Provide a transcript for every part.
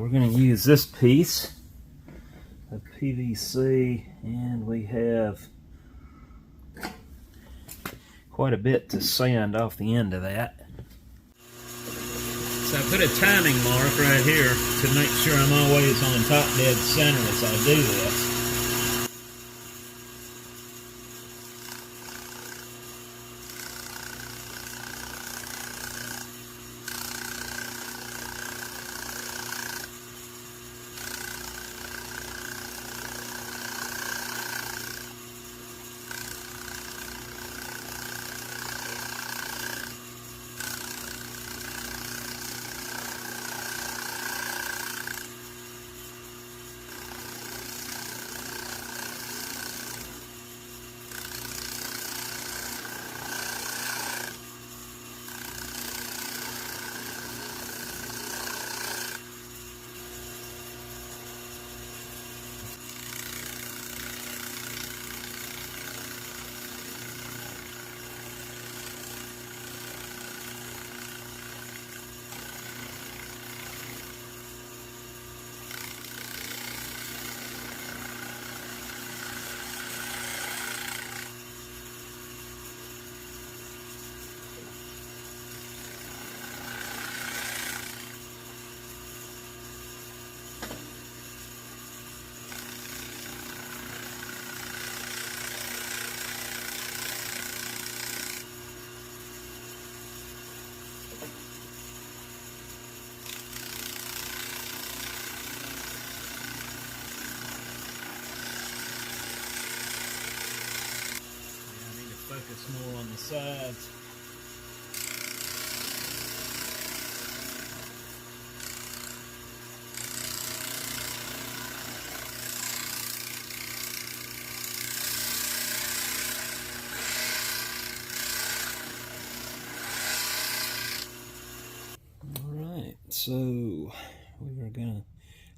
we're going to use this piece of PVC, and we have quite a bit to sand off the end of that. So I put a timing mark right here to make sure I'm always on top dead center as I do this. Focus more on the sides. Alright, so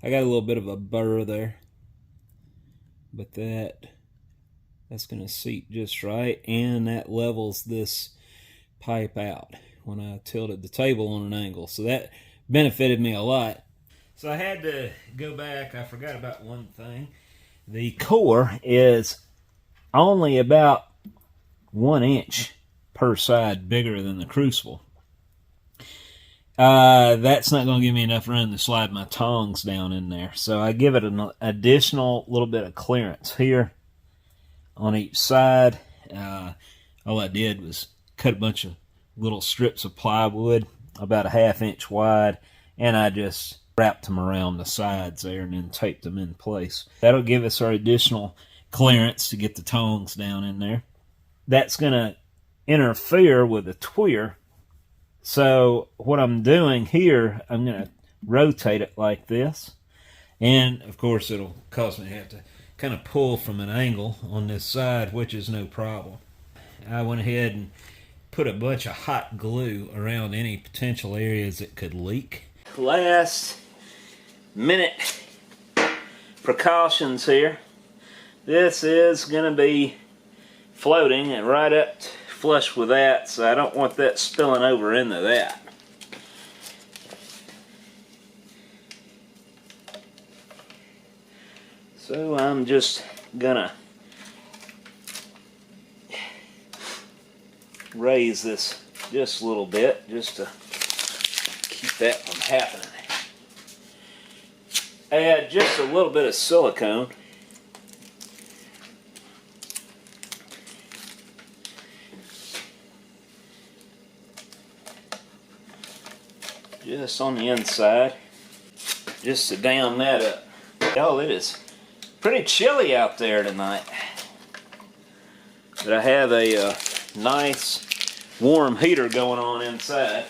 I got a little bit of a burr there, but that's going to seat just right, and that levels this pipe out when I tilted the table on an angle. So that benefited me a lot. So I had to go back. I forgot about one thing. The core is only about 1 inch per side bigger than the crucible. That's not going to give me enough room to slide my tongs down in there. So I give it an additional little bit of clearance here on each side. All I did was cut a bunch of little strips of plywood about a 1/2 inch wide, and I just wrapped them around the sides there and then taped them in place. That'll give us our additional clearance to get the tongs down in there. That's going to interfere with the tweer. So what I'm doing here, I'm going to rotate it like this, and of course it'll cause me to have to kind of pull from an angle on this side, which is no problem. I went ahead and put a bunch of hot glue around any potential areas that could leak. Last minute precautions here. This is going to be floating and right up flush with that, so I don't want that spilling over into that. So I'm just gonna raise this just a little bit just to keep that from happening. Add just a little bit of silicone. Just on the inside, just to dam that up. Oh, it is pretty chilly out there tonight. But I have a nice warm heater going on inside.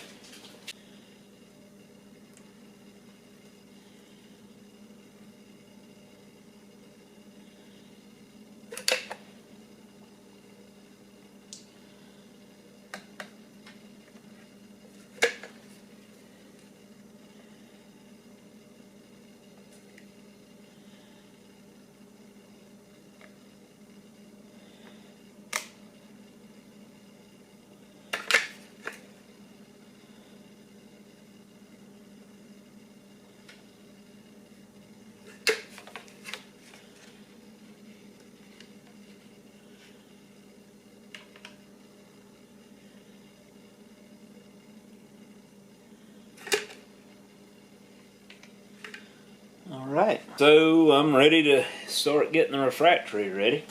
Alright, so I'm ready to start getting the refractory ready.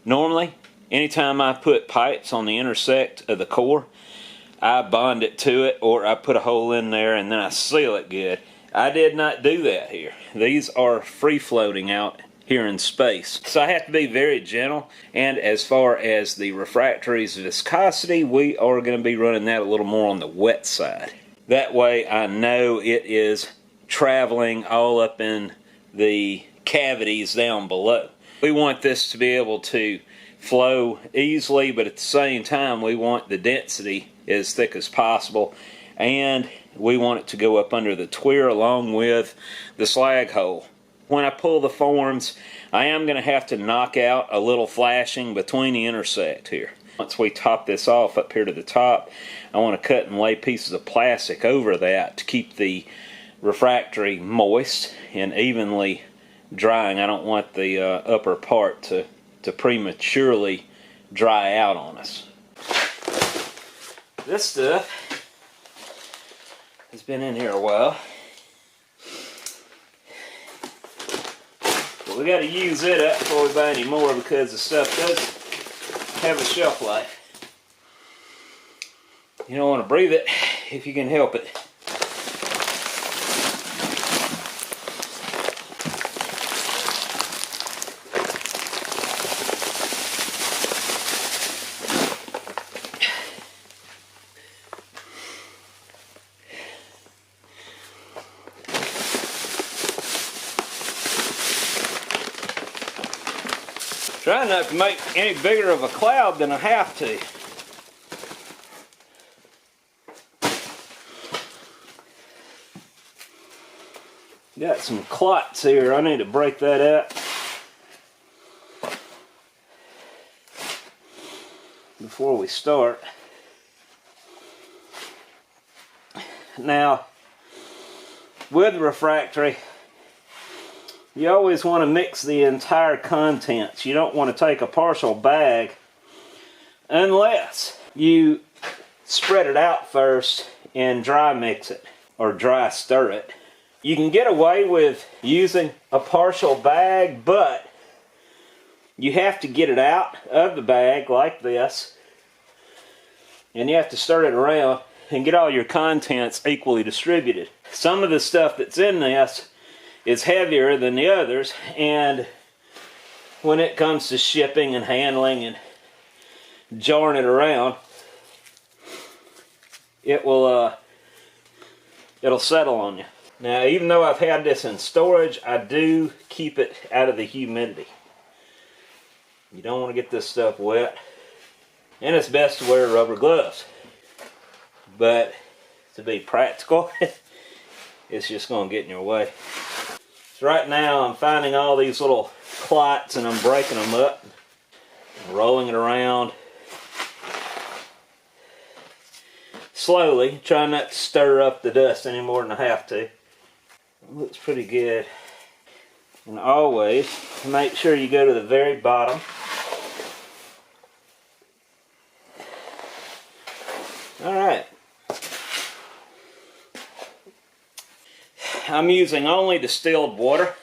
Normally, anytime I put pipes on the intersect of the core, I bond it to it, or I put a hole in there and then I seal it good. I did not do that here. These are free floating out here in space. So I have to be very gentle, and as far as the refractory's viscosity, we are going to be running that a little more on the wet side. That way I know it is traveling all up in the cavities down below. We want this to be able to flow easily, but at the same time we want the density as thick as possible, and we want it to go up under the tweer along with the slag hole. When I pull the forms, I am going to have to knock out a little flashing between the intersect here. Once we top this off up here to the top, I want to cut and lay pieces of plastic over that to keep the refractory moist and evenly drying. I don't want the upper part to prematurely dry out on us. This stuff has been in here a while, but we got to use it up before we buy any more, because the stuff does have a shelf life. You don't want to breathe it if you can help it. Try not to make any bigger of a cloud than I have to. Got some clots here. I need to break that up before we start. Now, with refractory, you always want to mix the entire contents. You don't want to take a partial bag unless you spread it out first and dry mix it or dry stir it. You can get away with using a partial bag, but you have to get it out of the bag like this, and you have to stir it around and get all your contents equally distributed. Some of the stuff that's in this is heavier than the others, and when it comes to shipping and handling and jarring it around, it'll settle on you. Now, even though I've had this in storage, I do keep it out of the humidity. You don't want to get this stuff wet, and it's best to wear rubber gloves. But to be practical, it's just going to get in your way. So right now I'm finding all these little clots and I'm breaking them up, and rolling it around slowly, trying not to stir up the dust any more than I have to. It looks pretty good. And always make sure you go to the very bottom. Alright. I'm using only distilled water.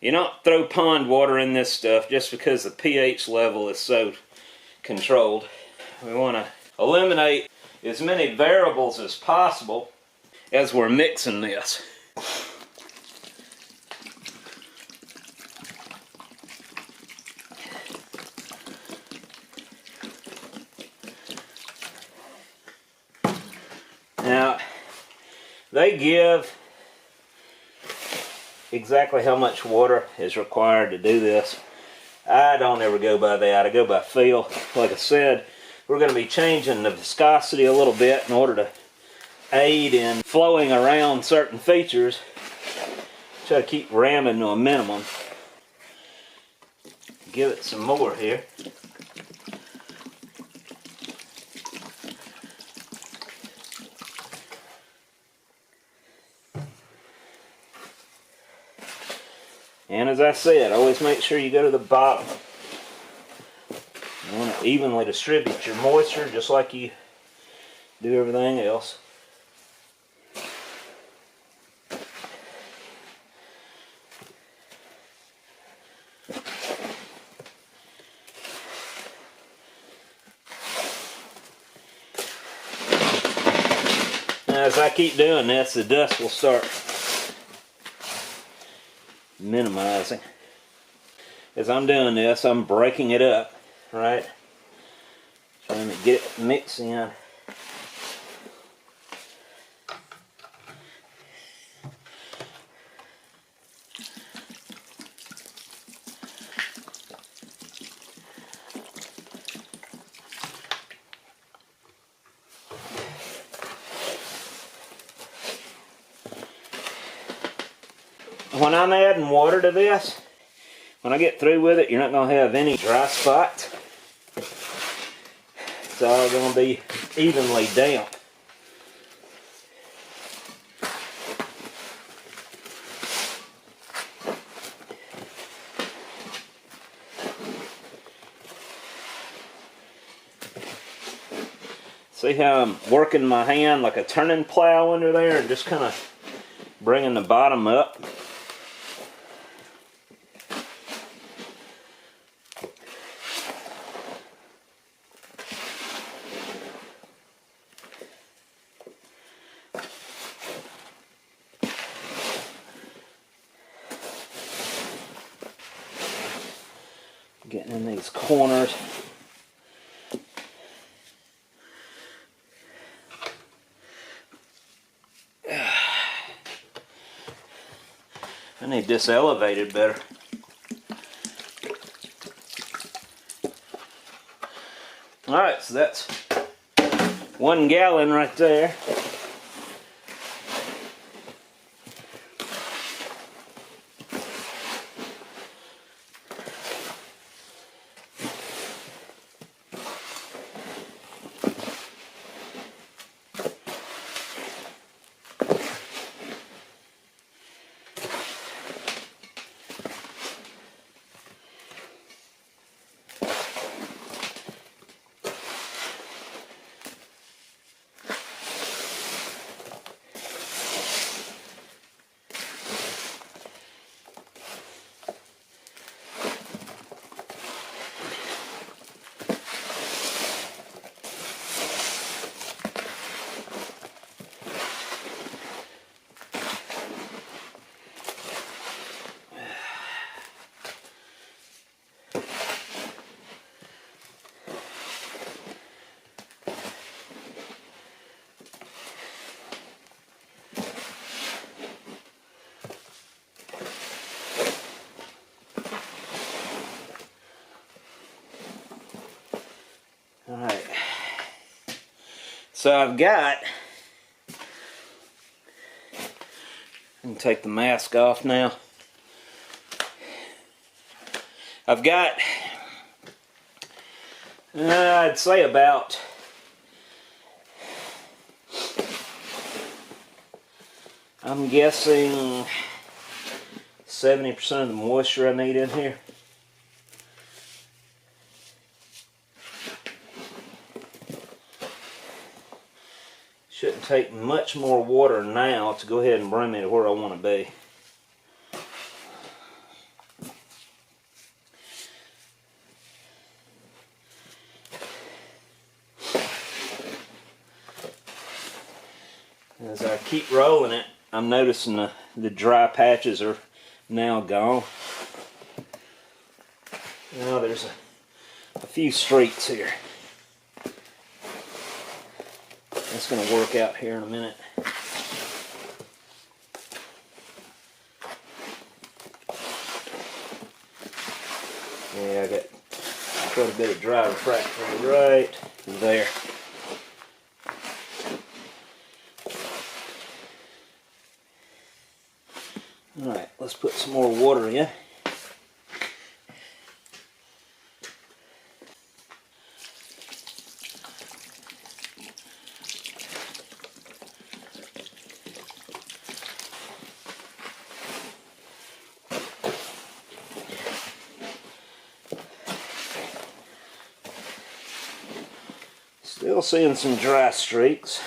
You don't throw pond water in this stuff just because the pH level is so controlled. We want to eliminate as many variables as possible as we're mixing this. Now, they give exactly how much water is required to do this. I don't ever go by that. I go by feel. Like I said, we're going to be changing the viscosity a little bit in order to aid in flowing around certain features. Try to keep ramming to a minimum. Give it some more here. And as I said, always make sure you go to the bottom. You want to evenly distribute your moisture just like you do everything else. as I keep doing this, the dust will start minimizing. As I'm doing this, I'm breaking it up, right? Trying to get it mixed in. When I'm adding water to this, when I get through with it, you're not going to have any dry spots. It's all going to be evenly damp. See how I'm working my hand like a turning plow under there and just kind of bringing the bottom up? Getting in these corners. I need this elevated better. Alright, so that's 1 gallon right there. Alright, so I've got, I can take the mask off now. I've got, I'd say about I'm guessing 70% of the moisture I need in here. Shouldn't take much more water now to go ahead and bring me to where I want to be. As I keep rolling it, I'm noticing the dry patches are now gone. Now there's a few streaks here. That's going to work out here in a minute. Yeah, I got quite a bit of dry refractory right there. Alright, let's put some more water in. Still seeing some dry streaks.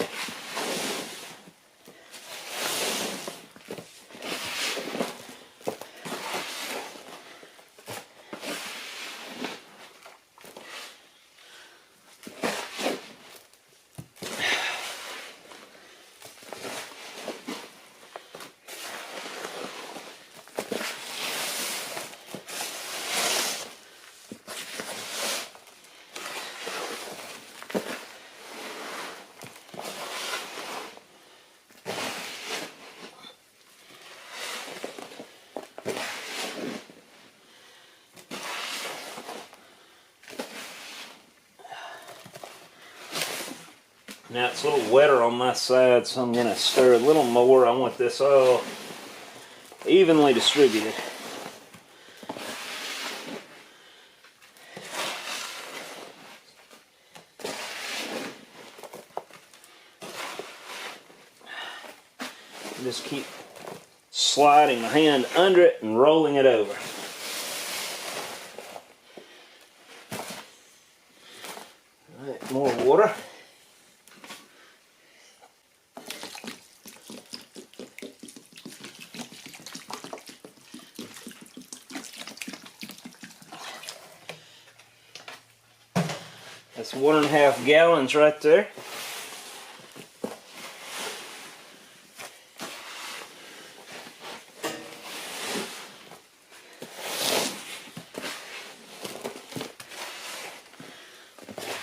Now it's a little wetter on my side, so I'm going to stir a little more. I want this all evenly distributed. Just keep sliding my hand under it and rolling it over. All right, more water. That's 1.5 gallons right there.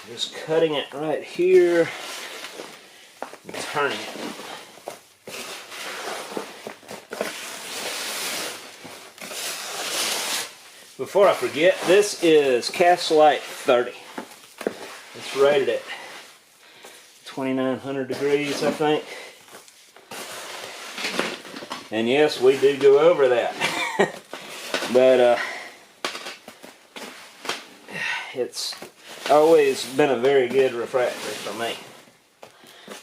Just cutting it right here and turning it. Before I forget, this is Castlight 30. It's rated at 2,900 degrees, I think. And yes, we do go over that. But it's always been a very good refractor for me.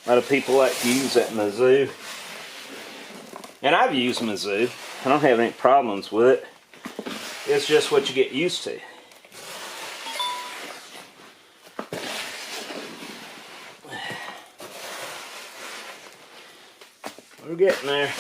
A lot of people like to use that Mizzou. And I've used Mizzou. I don't have any problems with it. It's just what you get used to. We're getting there.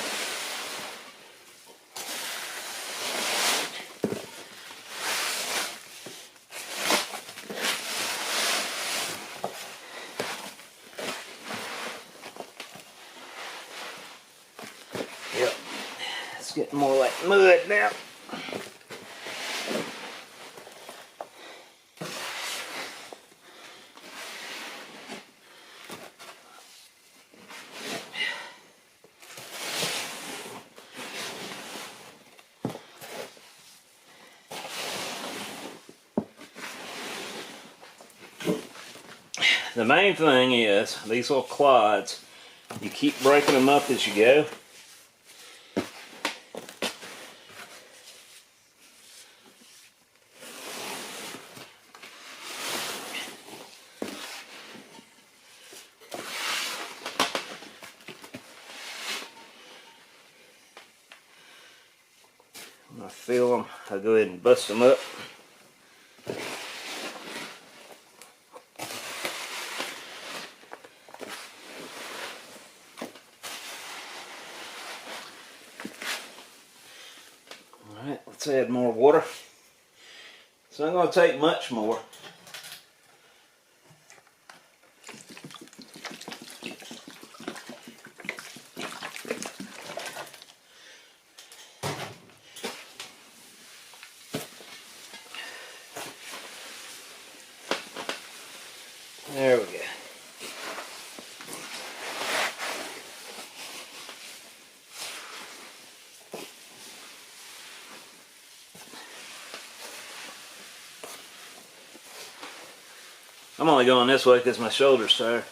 Yep. It's getting more like mud now. The main thing is, these little clods, you keep breaking them up as you go. When I feel them, I'll go ahead and bust them up. Alright, let's add more water. It's not going to take much more. There we go. I'm only going this way because my shoulder's tired.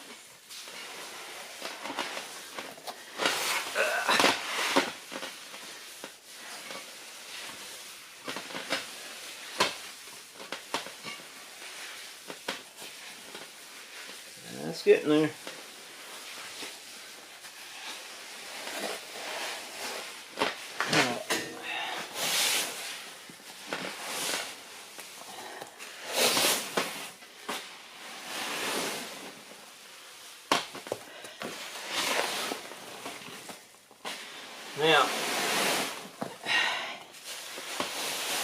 That's getting there. Now,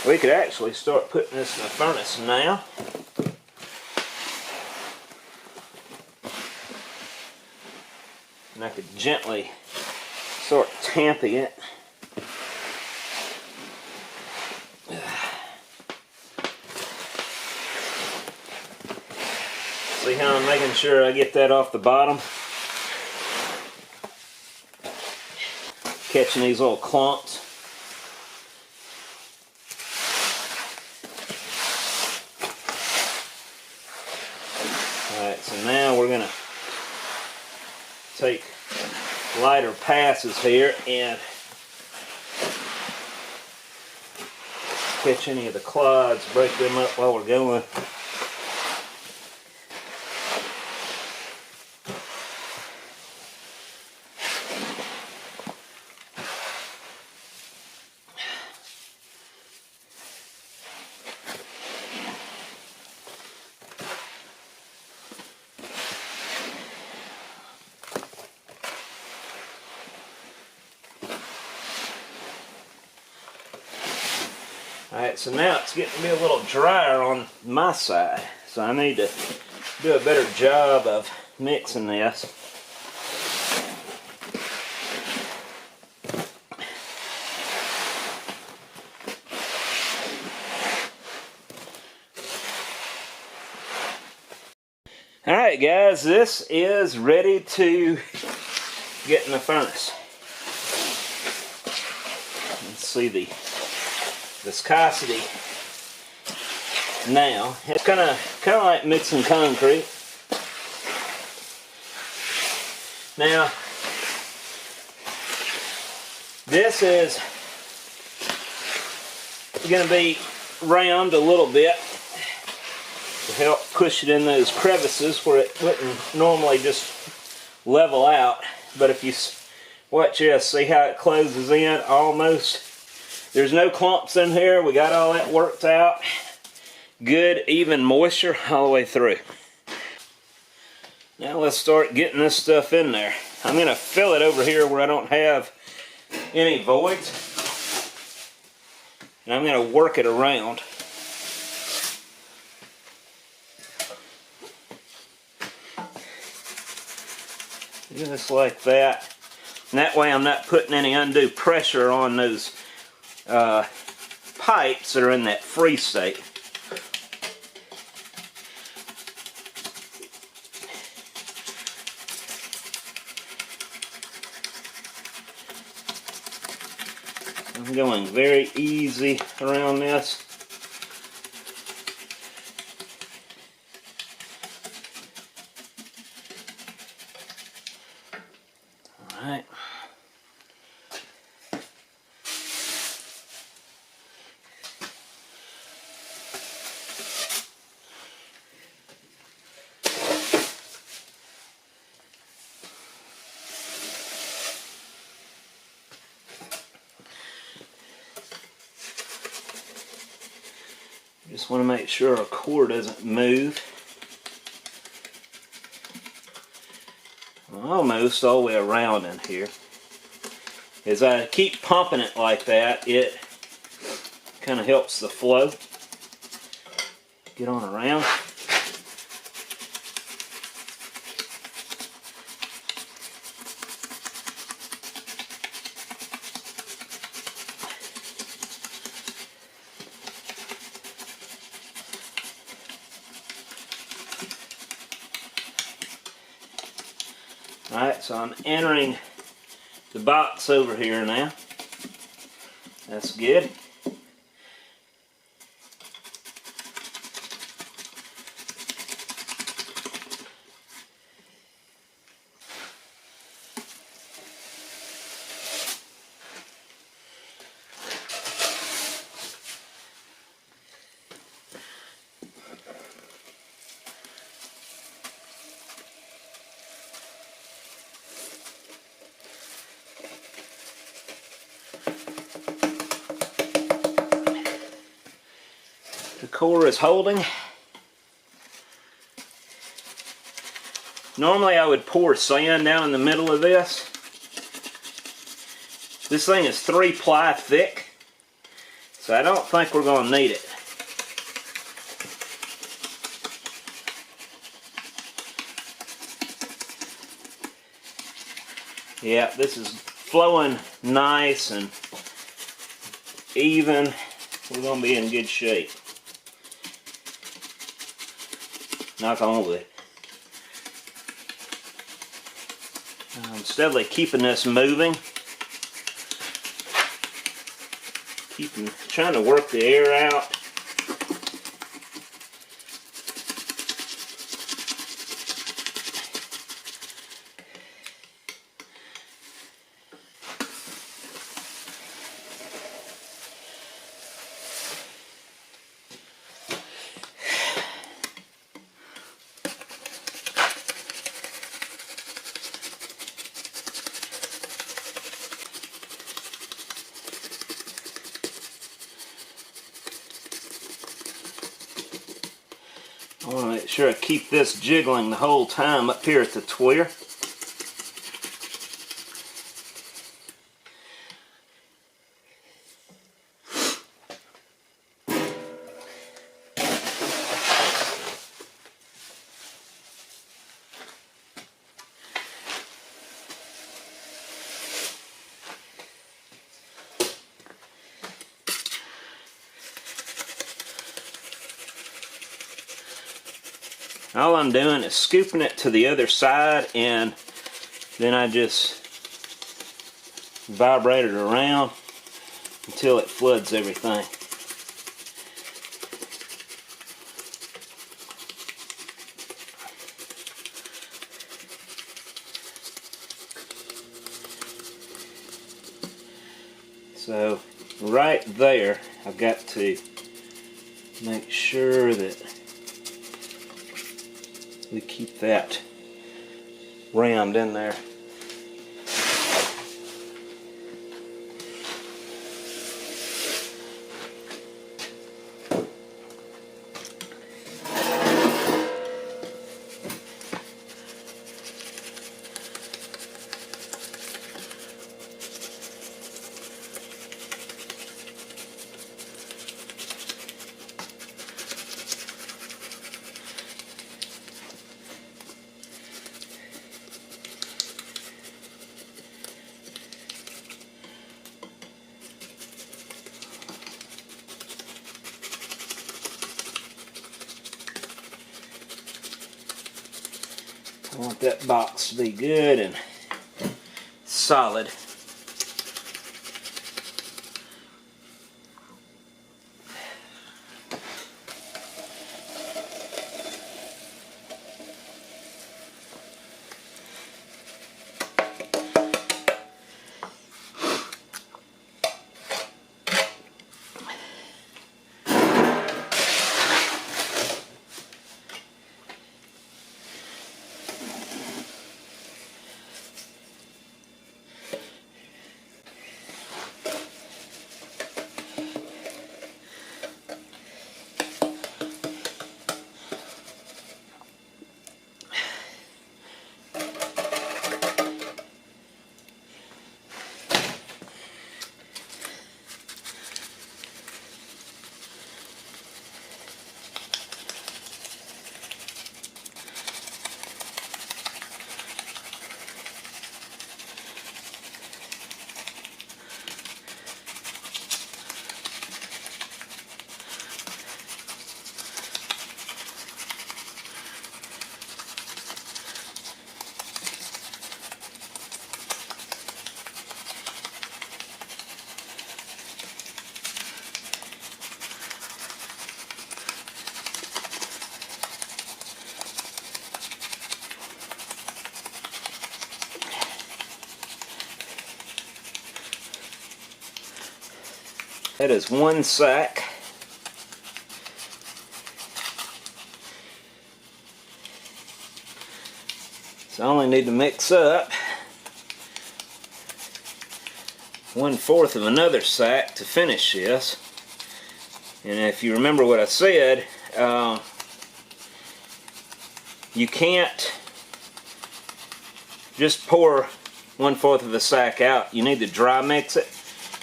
we could actually start putting this in the furnace now. And I could gently start tamping it. See how I'm making sure I get that off the bottom? Catching these little clumps. Alright, so now we're going to passes here and catch any of the clods, break them up while we're going. Alright, so now it's getting to be a little drier on my side, so I need to do a better job of mixing this. Alright guys, this is ready to get in the furnace. Let's see the viscosity now. It's kind of like mixing concrete. Now this is going to be round a little bit to help push it in those crevices where it wouldn't normally just level out. But if you watch this, see how it closes in almost. There's no clumps in here. We got all that worked out. Good, even moisture all the way through. Now let's start getting this stuff in there. I'm going to fill it over here where I don't have any voids. And I'm going to work it around. Just like that. And that way I'm not putting any undue pressure on those pipes that are in that freeze state. I'm going very easy around this. All right. Just want to make sure our core doesn't move. Almost all the way around in here. As I keep pumping it like that, it kind of helps the flow get on around. Alright, so I'm entering the box over here now. That's good. The core is holding. Normally I would pour sand down in the middle of this. This thing is 3-ply thick, so I don't think we're going to need it. Yeah, this is flowing nice and even. We're going to be in good shape. Knock on wood. I'm steadily keeping this moving. Trying to work the air out. sure I keep this jiggling the whole time up here at the tweeter. All I'm doing is scooping it to the other side, and then I just vibrate it around until it floods everything. So right there, I've got to make sure that we keep that rammed in there. I want that box to be good and solid. That is one sack. So I only need to mix up 1/4 of another sack to finish this. And if you remember what I said, you can't just pour 1/4 of the sack out. You need to dry mix it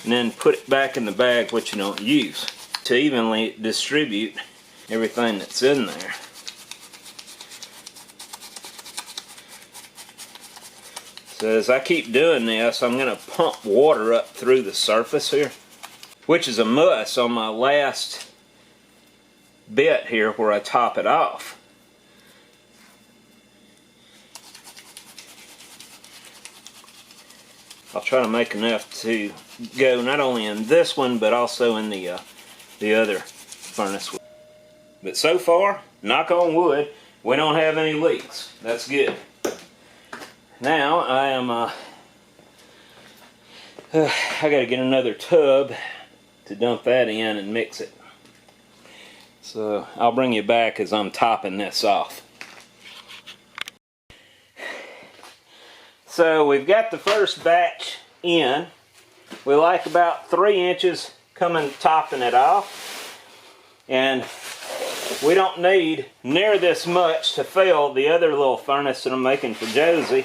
and then put it back in the bag, which you don't use, to evenly distribute everything that's in there. So as I keep doing this, I'm going to pump water up through the surface here, which is a must on my last bit here where I top it off. I'll try to make enough to go not only in this one but also in the other furnace. But so far, knock on wood, we don't have any leaks. That's good. Now I am I gotta get another tub to dump that in and mix it. So I'll bring you back as I'm topping this off. So we've got the first batch in. We like about 3 inches coming topping it off. And we don't need near this much to fill the other little furnace that I'm making for Josie,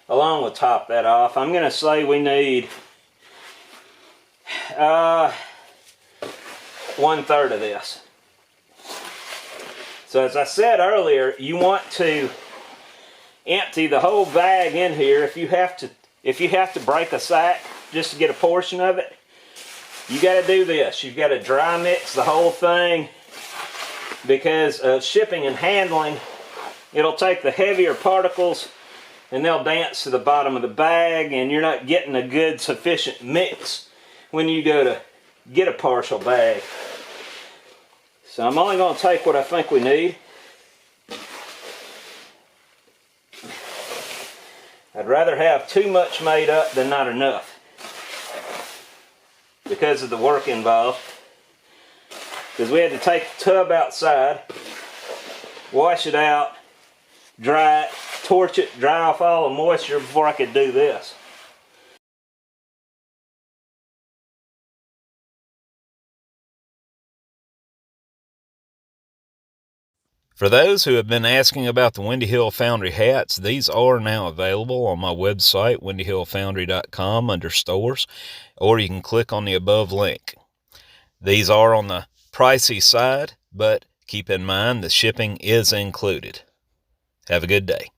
along with top that off. I'm going to say we need 1/3 of this. So as I said earlier, you want to empty the whole bag in here. If you have to break a sack just to get a portion of it, you got to do this. You've got to dry mix the whole thing, because of shipping and handling, it'll take the heavier particles and they'll dance to the bottom of the bag, and you're not getting a good sufficient mix when you go to get a partial bag. So I'm only going to take what I think we need. I'd rather have too much made up than not enough, because of the work involved. Because we had to take the tub outside, wash it out, dry it, torch it, dry off all the moisture before I could do this. For those who have been asking about the Windy Hill Foundry hats, these are now available on my website, windyhillfoundry.com, under stores, or you can click on the above link. These are on the pricey side, but keep in mind the shipping is included. Have a good day.